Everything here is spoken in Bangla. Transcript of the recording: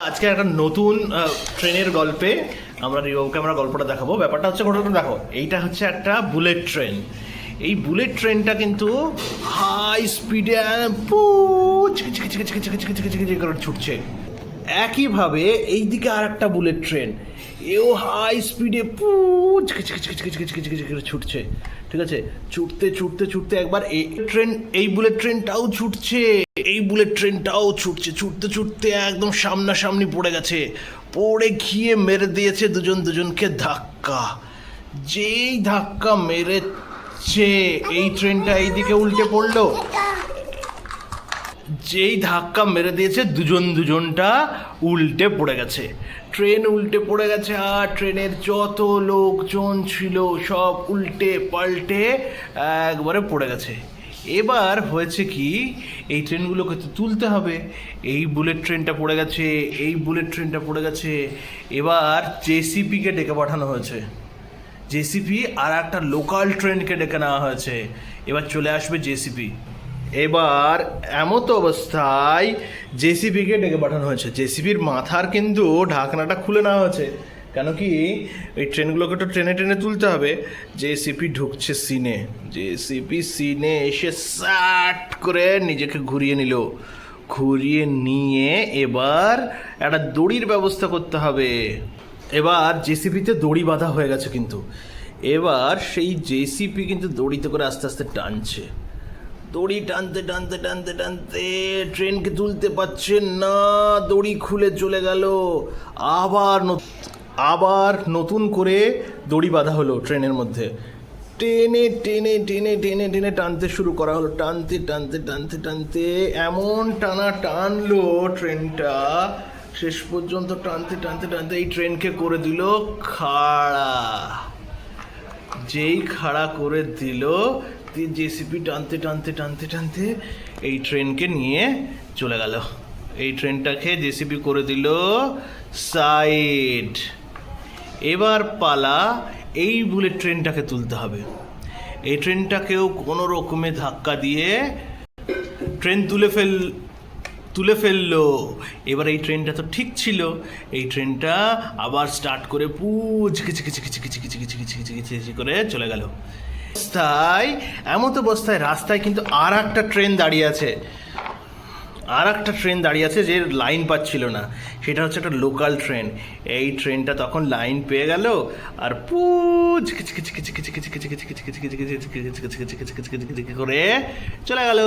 আজকে একটা নতুন ট্রেনের গল্পে আমরা রিওকে আমরা গল্পটা দেখাবো। ব্যাপারটা হচ্ছে, ঘটনাটা দেখো, এইটা হচ্ছে একটা বুলেট ট্রেন। এই বুলেট ট্রেনটা কিন্তু হাই স্পিডে করে ছুটছে। একইভাবে এইদিকে আর একটা বুলেট ট্রেন, এও হাই স্পিডে করে ছুটছে। ঠিক আছে, ছুটতে ছুটতে ছুটতে একবার এই বুলেট ট্রেনটাও ছুটছে, এই বুলেট ট্রেনটাও ছুটছে, ছুটতে ছুটতে একদম সামনাসামনি পড়ে গেছে। পড়ে গিয়ে মেরে দিয়েছে দুজনকে ধাক্কা। যেই ধাক্কা মেরেছে, এই ট্রেনটা এইদিকে উল্টে পড়লো। যেই ধাক্কা মেরে দিয়েছে, দুজনটা উল্টে পড়ে গেছে। ট্রেন উল্টে পড়ে গেছে, আর ট্রেনের যত লোকজন ছিল সব উল্টে পাল্টে একবারে পড়ে গেছে। এবার হয়েছে কি, এই ট্রেনগুলোকে তো তুলতে হবে। এই বুলেট ট্রেনটা পড়ে গেছে, এই বুলেট ট্রেনটা পড়ে গেছে। এবার জেসিপিকে ডেকে পাঠানো হয়েছে। জেসিপি আর একটা লোকাল ট্রেনকে ডেকে নেওয়া হয়েছে। এবার চলে আসবে জেসিপি। এবার এমতো অবস্থায় জেসিপিকে ডেকে পাঠানো হয়েছে। জেসিপির মাথার কিন্তু ঢাকনাটা খুলে নেওয়া হয়েছে, কেন কি এই ট্রেনগুলোকে তো টেনে টেনে তুলতে হবে। জেসিপি ঢুকছে সিনে। জেসিপি সিনে এসে স্যাট করে নিজেকে ঘুরিয়ে নিল। ঘুরিয়ে নিয়ে এবার একটা দড়ির ব্যবস্থা করতে হবে। এবার জেসিপিতে দড়ি বাঁধা হয়ে গেছে, কিন্তু এবার সেই জেসিপি কিন্তু দড়িতে করে আস্তে আস্তে টানছে। দড়ি টানতে টানতে টানতে টানতে ট্রেনকে তুলতে পারছে না, দড়ি খুলে চলে গেল। আবার নতুন করে দড়ি বাঁধা হলো ট্রেনের মধ্যে। টেনে টেনে টেনে টেনে টেনে টানতে শুরু করা হলো। টানতে টানতে টানতে টানতে এমন টানা টানলো ট্রেনটা, শেষ পর্যন্ত টানতে টানতে টানতে এই ট্রেনকে করে দিল খাড়া। যেই খাড়া করে দিল, জেসিপি টানতে টানতে টানতে টানতে এই ট্রেনকে নিয়ে চলে গেল। এই ট্রেনটাকে জেসিপি করে দিল সাইড। এবার পালা এই বুলেট ট্রেনটাকে তুলতে হবে। এই ট্রেনটাকেও কোনো রকমে ধাক্কা দিয়ে ট্রেন তুলে ফেললো। এবার এই ট্রেনটা তো ঠিক ছিল, এই ট্রেনটা আবার স্টার্ট করে করে চলে গেল। অবস্থায় রাস্তায় কিন্তু আর একটা ট্রেন দাঁড়িয়ে আছে, যে লাইন পাচ্ছিল না। সেটা হচ্ছে একটা লোকাল ট্রেন। এই ট্রেনটা তখন লাইন পেয়ে গেল আর করে চলে গেল।